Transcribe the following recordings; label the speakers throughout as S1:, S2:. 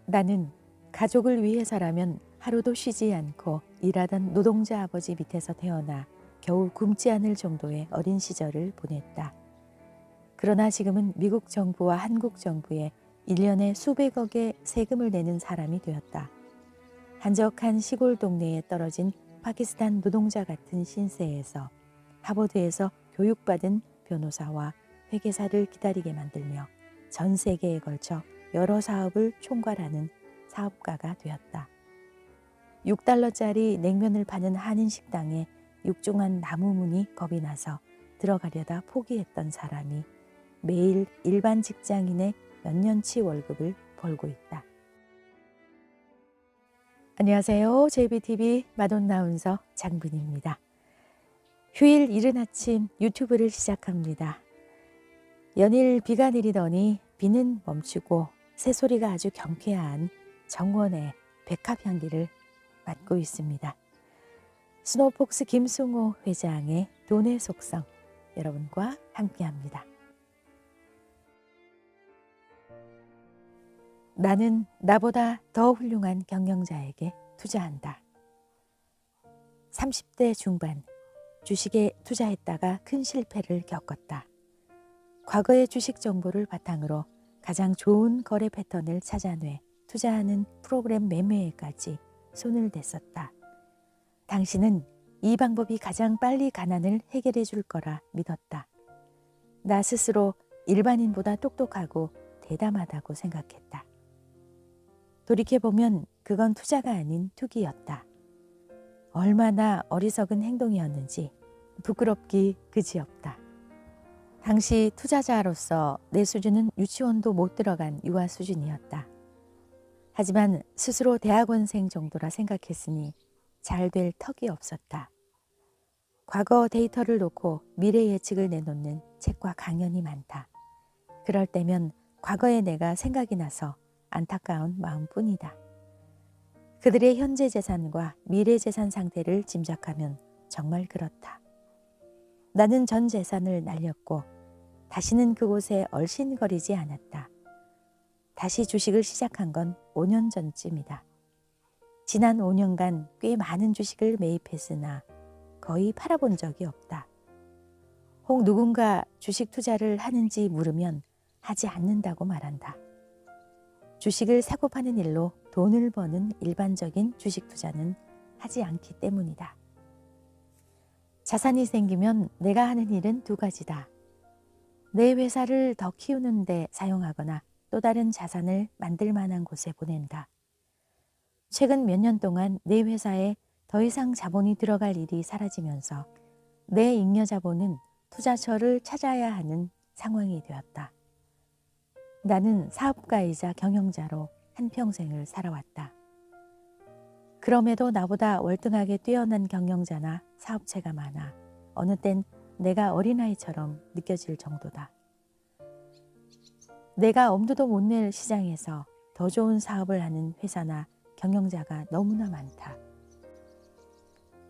S1: 나는 가족을 위해서라면 하루도 쉬지 않고 일하던 노동자 아버지 밑에서 태어나 겨우 굶지 않을 정도의 어린 시절을 보냈다. 그러나 지금은 미국 정부와 한국 정부에 1년에 수백억의 세금을 내는 사람이 되었다. 한적한 시골 동네에 떨어진 파키스탄 노동자 같은 신세에서 하버드에서 교육받은 변호사와 회계사를 기다리게 만들며 전 세계에 걸쳐 여러 사업을 총괄하는 사업가가 되었다. 6달러짜리 냉면을 파는 한인 식당에 육중한 나무문이 겁이 나서 들어가려다 포기했던 사람이 매일 일반 직장인의 몇 년치 월급을 벌고 있다. 안녕하세요. JBTV 마돈나운서 장분입니다. 휴일 이른 아침 유튜브를 시작합니다. 연일 비가 내리더니 비는 멈추고 새소리가 아주 경쾌한 정원의 백합 향기를 맡고 있습니다. 스노우폭스 김승호 회장의 돈의 속성, 여러분과 함께합니다. 나는 나보다 더 훌륭한 경영자에게 투자한다. 30대 중반, 주식에 투자했다가 큰 실패를 겪었다. 과거의 주식 정보를 바탕으로 가장 좋은 거래 패턴을 찾아내 투자하는 프로그램 매매에까지 손을 댔었다. 당신은 이 방법이 가장 빨리 가난을 해결해 줄 거라 믿었다. 나 스스로 일반인보다 똑똑하고 대담하다고 생각했다. 돌이켜보면 그건 투자가 아닌 투기였다. 얼마나 어리석은 행동이었는지 부끄럽기 그지없다. 당시 투자자로서 내 수준은 유치원도 못 들어간 유아 수준이었다. 하지만 스스로 대학원생 정도라 생각했으니 잘 될 턱이 없었다. 과거 데이터를 놓고 미래 예측을 내놓는 책과 강연이 많다. 그럴 때면 과거의 내가 생각이 나서 안타까운 마음뿐이다. 그들의 현재 재산과 미래 재산 상태를 짐작하면 정말 그렇다. 나는 전 재산을 날렸고 다시는 그곳에 얼씬거리지 않았다. 다시 주식을 시작한 건 5년 전쯤이다. 지난 5년간 꽤 많은 주식을 매입했으나 거의 팔아본 적이 없다. 혹 누군가 주식 투자를 하는지 물으면 하지 않는다고 말한다. 주식을 사고 파는 일로 돈을 버는 일반적인 주식 투자는 하지 않기 때문이다. 자산이 생기면 내가 하는 일은 두 가지다. 내 회사를 더 키우는 데 사용하거나 또 다른 자산을 만들 만한 곳에 보낸다. 최근 몇 년 동안 내 회사에 더 이상 자본이 들어갈 일이 사라지면서 내 잉여 자본은 투자처를 찾아야 하는 상황이 되었다. 나는 사업가이자 경영자로 한평생을 살아왔다. 그럼에도 나보다 월등하게 뛰어난 경영자나 사업체가 많아 어느 땐 내가 어린아이처럼 느껴질 정도다. 내가 엄두도 못 낼 시장에서 더 좋은 사업을 하는 회사나 경영자가 너무나 많다.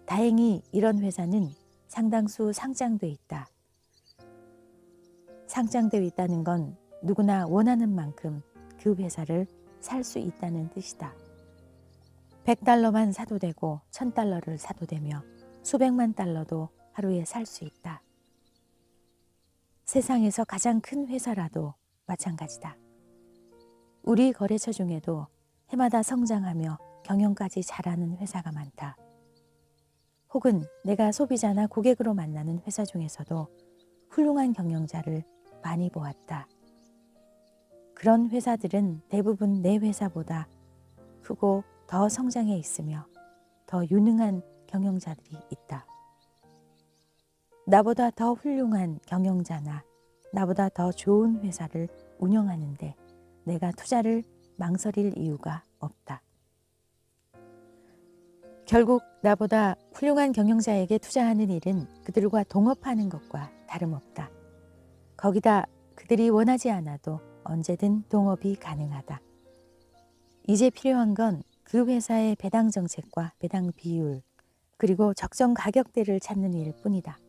S1: 다행히 이런 회사는 상당수 상장돼 있다. 상장되어 있다는 건 누구나 원하는 만큼 그 회사를 살 수 있다는 뜻이다. 100달러만 사도 되고 1000달러를 사도 되며 수백만 달러도 하루에 살 수 있다. 세상에서 가장 큰 회사라도 마찬가지다. 우리 거래처 중에도 해마다 성장하며 경영까지 잘하는 회사가 많다. 혹은 내가 소비자나 고객으로 만나는 회사 중에서도 훌륭한 경영자를 많이 보았다. 그런 회사들은 대부분 내 회사보다 크고 더 성장해 있으며 더 유능한 경영자들이 있다. 나보다 더 훌륭한 경영자나 나보다 더 좋은 회사를 운영하는데 내가 투자를 망설일 이유가 없다. 결국 나보다 훌륭한 경영자에게 투자하는 일은 그들과 동업하는 것과 다름없다. 거기다 그들이 원하지 않아도 언제든 동업이 가능하다. 이제 필요한 건 그 회사의 배당 정책과 배당 비율, 그리고 적정 가격대를 찾는 일뿐이다.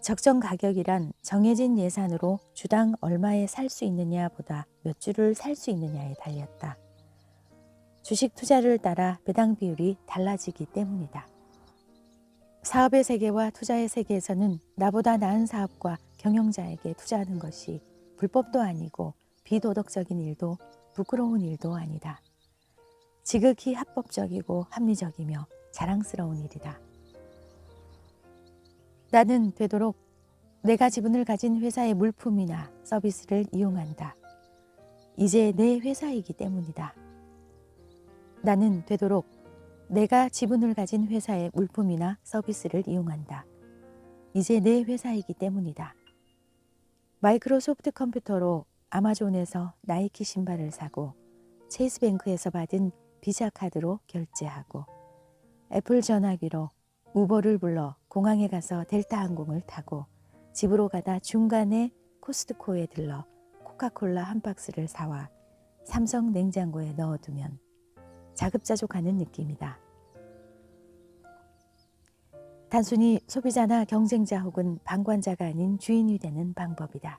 S1: 적정 가격이란 정해진 예산으로 주당 얼마에 살 수 있느냐보다 몇 주를 살 수 있느냐에 달렸다. 주식 투자를 따라 배당 비율이 달라지기 때문이다. 사업의 세계와 투자의 세계에서는 나보다 나은 사업과 경영자에게 투자하는 것이 불법도 아니고 비도덕적인 일도 부끄러운 일도 아니다. 지극히 합법적이고 합리적이며 자랑스러운 일이다. 나는 되도록 내가 지분을 가진 회사의 물품이나 서비스를 이용한다. 이제 내 회사이기 때문이다. 나는 되도록 내가 지분을 가진 회사의 물품이나 서비스를 이용한다. 이제 내 회사이기 때문이다. 마이크로소프트 컴퓨터로 아마존에서 나이키 신발을 사고 체이스뱅크에서 받은 비자 카드로 결제하고 애플 전화기로 우버를 불러 공항에 가서 델타 항공을 타고 집으로 가다 중간에 코스트코에 들러 코카콜라 한 박스를 사와 삼성 냉장고에 넣어두면 자급자족하는 느낌이다. 단순히 소비자나 경쟁자 혹은 방관자가 아닌 주인이 되는 방법이다.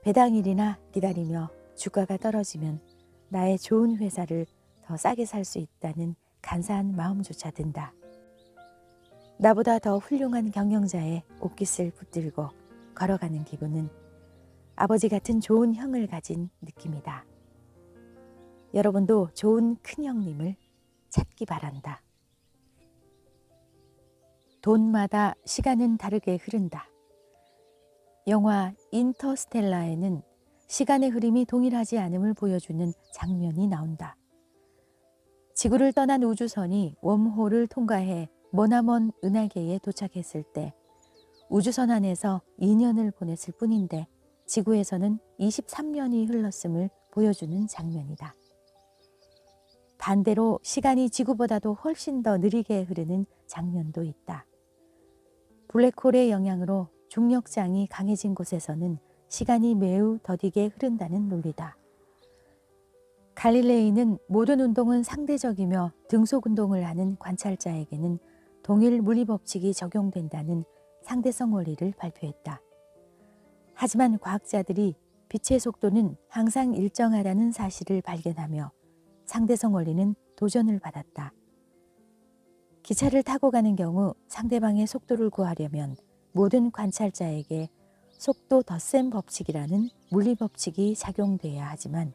S1: 배당일이나 기다리며 주가가 떨어지면 나의 좋은 회사를 더 싸게 살 수 있다는 간사한 마음조차 든다. 나보다 더 훌륭한 경영자의 옷깃을 붙들고 걸어가는 기분은 아버지 같은 좋은 형을 가진 느낌이다. 여러분도 좋은 큰형님을 찾기 바란다. 돈마다 시간은 다르게 흐른다. 영화 인터스텔라에는 시간의 흐름이 동일하지 않음을 보여주는 장면이 나온다. 지구를 떠난 우주선이 웜홀을 통과해 머나먼 은하계에 도착했을 때 우주선 안에서 2년을 보냈을 뿐인데 지구에서는 23년이 흘렀음을 보여주는 장면이다. 반대로 시간이 지구보다도 훨씬 더 느리게 흐르는 장면도 있다. 블랙홀의 영향으로 중력장이 강해진 곳에서는 시간이 매우 더디게 흐른다는 논리다. 갈릴레이는 모든 운동은 상대적이며 등속 운동을 하는 관찰자에게는 동일 물리법칙이 적용된다는 상대성 원리를 발표했다. 하지만 과학자들이 빛의 속도는 항상 일정하다는 사실을 발견하며 상대성 원리는 도전을 받았다. 기차를 타고 가는 경우 상대방의 속도를 구하려면 모든 관찰자에게 속도 덧셈 법칙이라는 물리법칙이 작용돼야 하지만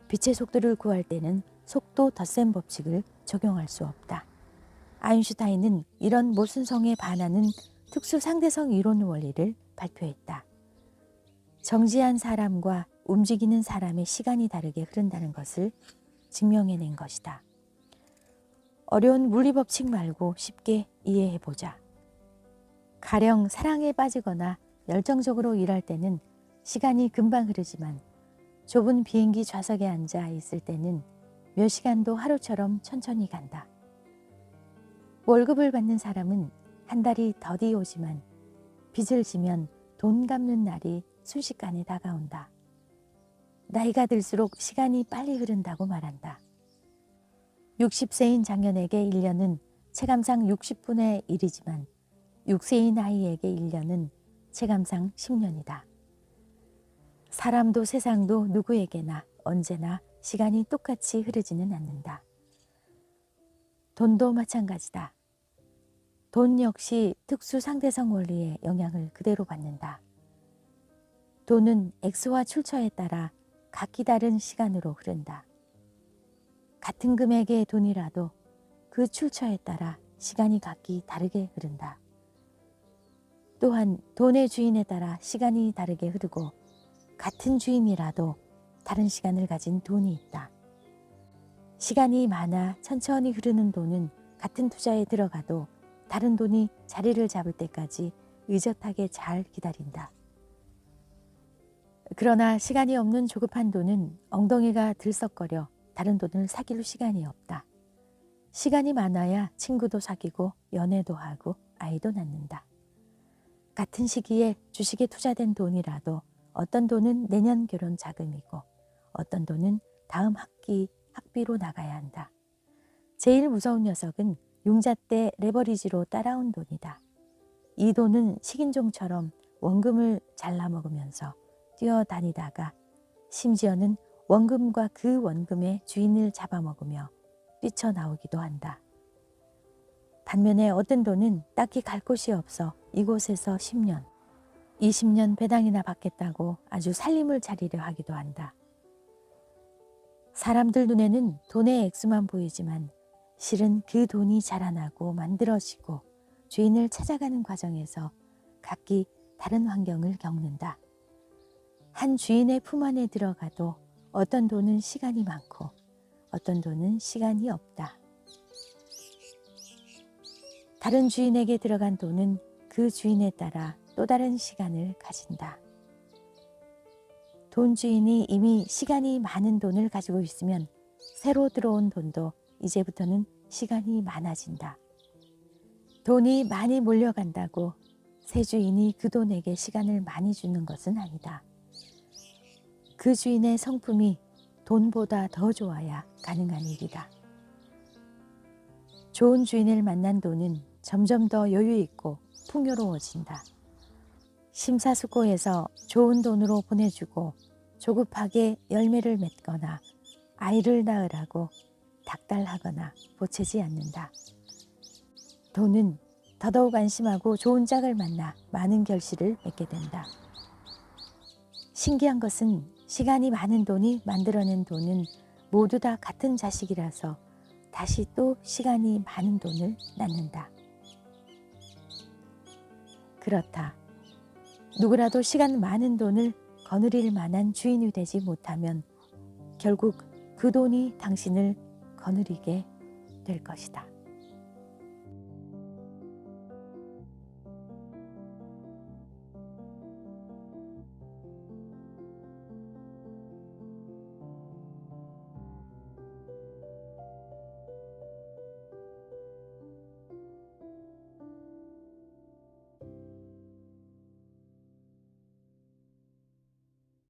S1: 빛의 속도를 구할 때는 속도 덧셈 법칙을 적용할 수 없다. 아인슈타인은 이런 모순성에 반하는 특수 상대성 이론 원리를 발표했다. 정지한 사람과 움직이는 사람의 시간이 다르게 흐른다는 것을 증명해낸 것이다. 어려운 물리법칙 말고 쉽게 이해해보자. 가령 사랑에 빠지거나 열정적으로 일할 때는 시간이 금방 흐르지만 좁은 비행기 좌석에 앉아 있을 때는 몇 시간도 하루처럼 천천히 간다. 월급을 받는 사람은 한 달이 더디 오지만 빚을 지면 돈 갚는 날이 순식간에 다가온다. 나이가 들수록 시간이 빨리 흐른다고 말한다. 60세인 장년에게 1년은 체감상 60분의 1이지만 6세인 아이에게 1년은 체감상 10년이다. 사람도 세상도 누구에게나 언제나 시간이 똑같이 흐르지는 않는다. 돈도 마찬가지다. 돈 역시 특수 상대성 원리의 영향을 그대로 받는다. 돈은 액수와 출처에 따라 각기 다른 시간으로 흐른다. 같은 금액의 돈이라도 그 출처에 따라 시간이 각기 다르게 흐른다. 또한 돈의 주인에 따라 시간이 다르게 흐르고 같은 주인이라도 다른 시간을 가진 돈이 있다. 시간이 많아 천천히 흐르는 돈은 같은 투자에 들어가도 다른 돈이 자리를 잡을 때까지 의젓하게 잘 기다린다. 그러나 시간이 없는 조급한 돈은 엉덩이가 들썩거려 다른 돈을 사귈 시간이 없다. 시간이 많아야 친구도 사귀고 연애도 하고 아이도 낳는다. 같은 시기에 주식에 투자된 돈이라도 어떤 돈은 내년 결혼 자금이고 어떤 돈은 다음 학기 학비로 나가야 한다. 제일 무서운 녀석은 융자 때 레버리지로 따라온 돈이다. 이 돈은 식인종처럼 원금을 잘라먹으면서 뛰어다니다가 심지어는 원금과 그 원금의 주인을 잡아먹으며 뛰쳐나오기도 한다. 반면에 어떤 돈은 딱히 갈 곳이 없어 이곳에서 10년, 20년 배당이나 받겠다고 아주 살림을 차리려 하기도 한다. 사람들 눈에는 돈의 액수만 보이지만 실은 그 돈이 자라나고 만들어지고 주인을 찾아가는 과정에서 각기 다른 환경을 겪는다. 한 주인의 품 안에 들어가도 어떤 돈은 시간이 많고 어떤 돈은 시간이 없다. 다른 주인에게 들어간 돈은 그 주인에 따라 또 다른 시간을 가진다. 돈 주인이 이미 시간이 많은 돈을 가지고 있으면 새로 들어온 돈도 이제부터는 시간이 많아진다. 돈이 많이 몰려간다고 새 주인이 그 돈에게 시간을 많이 주는 것은 아니다. 그 주인의 성품이 돈보다 더 좋아야 가능한 일이다. 좋은 주인을 만난 돈은 점점 더 여유 있고 풍요로워진다. 심사숙고해서 좋은 돈으로 보내주고 조급하게 열매를 맺거나 아이를 낳으라고 닥달하거나 보채지 않는다. 돈은 더더욱 안심하고 좋은 짝을 만나 많은 결실을 맺게 된다. 신기한 것은 시간이 많은 돈이 만들어낸 돈은 모두 다 같은 자식이라서 다시 또 시간이 많은 돈을 낳는다. 그렇다. 누구라도 시간 많은 돈을 거느릴 만한 주인이 되지 못하면 결국 그 돈이 당신을 거느리게 될 것이다.